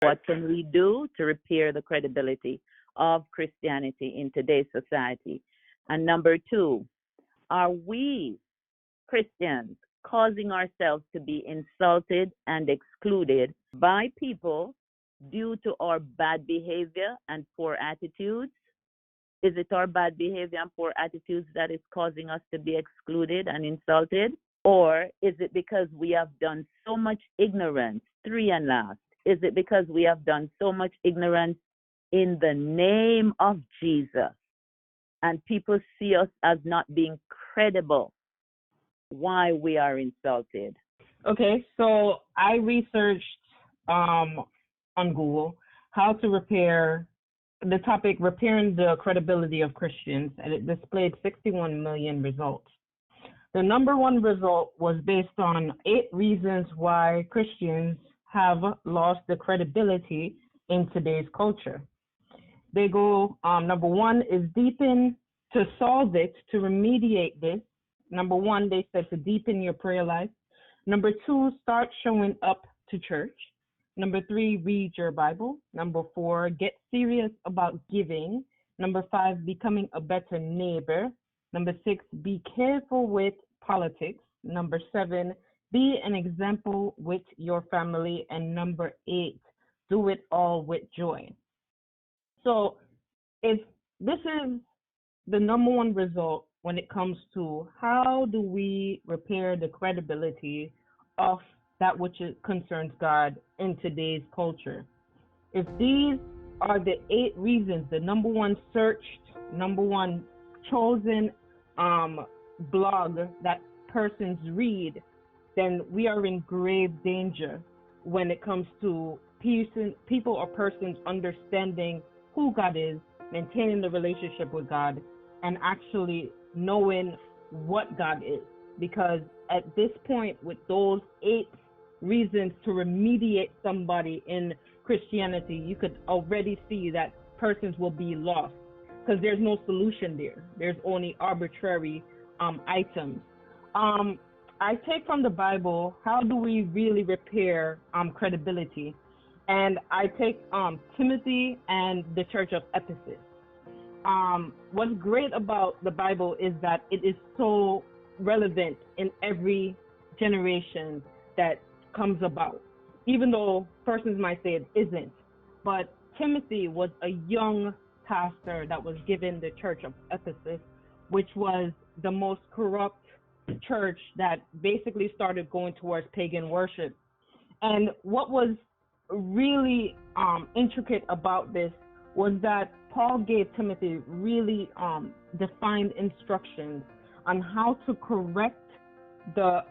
What can we do to repair the credibility of Christianity in today's society? And number two, are we Christians causing ourselves to be insulted and excluded by people due to our bad behavior and poor attitudes? Is it our bad behavior and poor attitudes that is causing us to be excluded and insulted? Or is it because we have done so much ignorance? Three and last, is it because we have done so much ignorance in the name of Jesus and people see us as not being credible? Why we are insulted? Okay, so I researched on Google how to repair the topic repairing the credibility of Christians, and it displayed 61 million results. The number one result was based on 8 reasons why Christians have lost the credibility in today's culture. They go, number one is deepen to solve it, to remediate this. Number one, they said to deepen your prayer life. Number 2, start showing up to church. Number 3, read your Bible. Number 4, get serious about giving. Number 5, becoming a better neighbor. Number 6, be careful with politics. Number 7, be an example with your family. And number 8, do it all with joy. So if this is the number one result when it comes to how do we repair the credibility of that which concerns God in today's culture. If these are the 8 reasons, the number one searched, number one chosen blog that persons read, then we are in grave danger when it comes to people or persons understanding who God is, maintaining the relationship with God, and actually knowing what God is. Because at this point, with those 8 reasons to remediate somebody in Christianity, you could already see that persons will be lost because there's no solution there. There's only arbitrary items. I take from the Bible, how do we really repair credibility? And I take Timothy and the church of Ephesus. What's great about the Bible is that it is so relevant in every generation that comes about, even though persons might say it isn't. But Timothy was a young pastor that was given the church of Ephesus, which was the most corrupt church that basically started going towards pagan worship. And what was really intricate about this was that Paul gave Timothy really defined instructions on how to correct the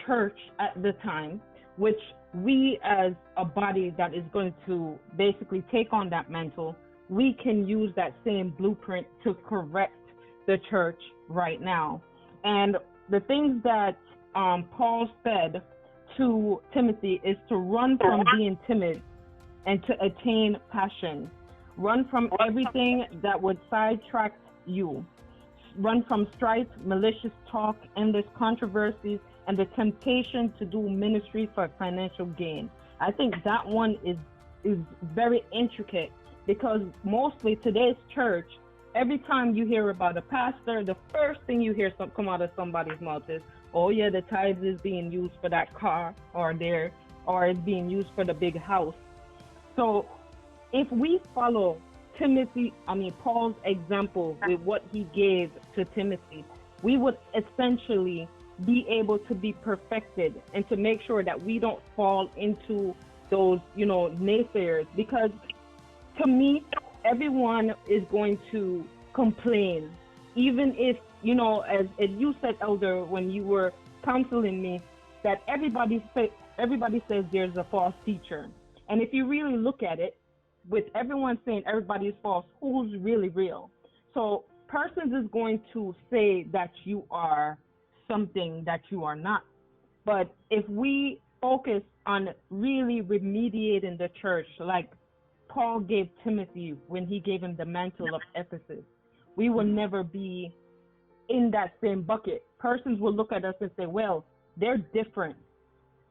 church at the time, which we as a body that is going to basically take on that mantle, we can use that same blueprint to correct the church right now. And the things that Paul said to Timothy is to run from being timid and to attain passion. Run from everything that would sidetrack you. Run from strife, malicious talk, endless controversies, and the temptation to do ministry for financial gain. I think that one is very intricate because mostly today's church, every time you hear about a pastor, the first thing you hear come out of somebody's mouth is, oh yeah, the tithes is being used for that car or it's being used for the big house. So if we follow Paul's example with what he gave to Timothy, we would essentially be able to be perfected and to make sure that we don't fall into those, naysayers. Because to me, everyone is going to complain, even if, as you said, Elder, when you were counseling me, that everybody says there's a false teacher. And if you really look at it, with everyone saying everybody is false, who's really real? So persons is going to say that you are something that you are not. But if we focus on really remediating the church, like Paul gave Timothy when he gave him the mantle of Ephesus, we will never be in that same bucket. Persons will look at us and say, well, they're different.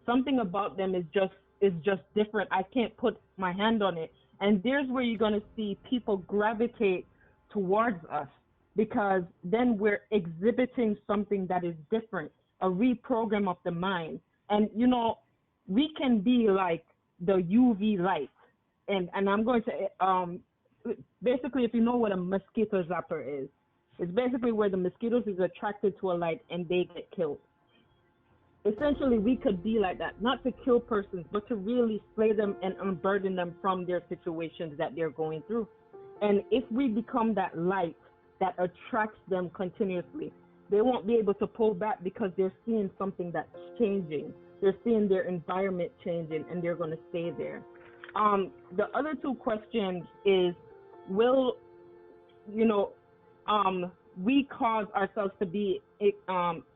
Something about them is just is just different. I can't put my hand on it. And there's where you're going to see people gravitate towards us, because then we're exhibiting something that is different, a reprogram of the mind. And, we can be like the UV light. And I'm going to, basically, if you know what a mosquito zapper is, it's basically where the mosquitoes is attracted to a light and they get killed. Essentially, we could be like that, not to kill persons, but to really slay them and unburden them from their situations that they're going through. And if we become that light that attracts them continuously, they won't be able to pull back because they're seeing something that's changing. They're seeing their environment changing, and they're going to stay there. The other two questions is, will, we cause ourselves to be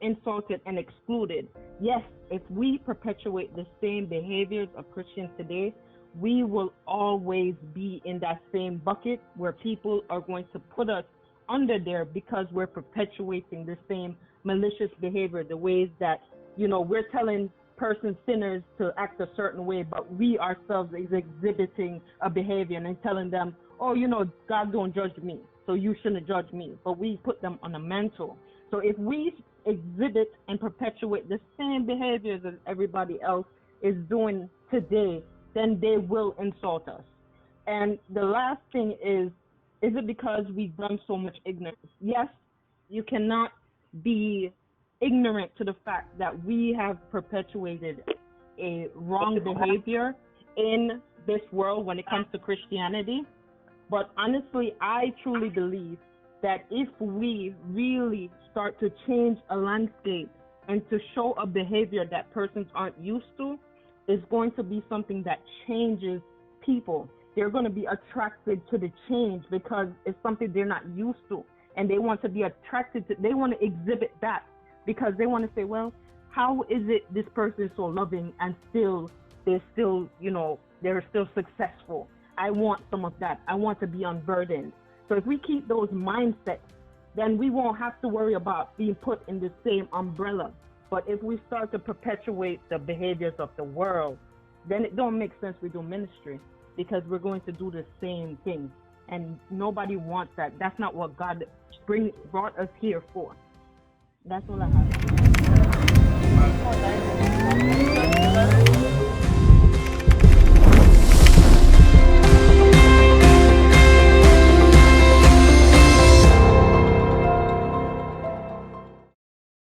insulted and excluded? Yes, if we perpetuate the same behaviors of Christians today, we will always be in that same bucket where people are going to put us under there because we're perpetuating the same malicious behavior, the ways that, we're telling persons, sinners, to act a certain way, but we ourselves is exhibiting a behavior and telling them, oh, God don't judge me, so you shouldn't judge me. But we put them on a mantle. So if we exhibit and perpetuate the same behaviors as everybody else is doing today, then they will insult us. And the last thing is it because we've done so much ignorance? Yes, you cannot be ignorant to the fact that we have perpetuated a wrong behavior in this world when it comes to Christianity. But honestly, I truly believe that if we really start to change a landscape and to show a behavior that persons aren't used to, it's going to be something that changes people. They're going to be attracted to the change because it's something they're not used to. And they want to be attracted to, they want to exhibit that because they want to say, well, how is it this person is so loving and they're still successful? I want some of that. I want to be unburdened. So if we keep those mindsets, then we won't have to worry about being put in the same umbrella. But if we start to perpetuate the behaviors of the world, then it don't make sense we do ministry, because we're going to do the same thing. And nobody wants that. That's not what God brought us here for. That's all I have.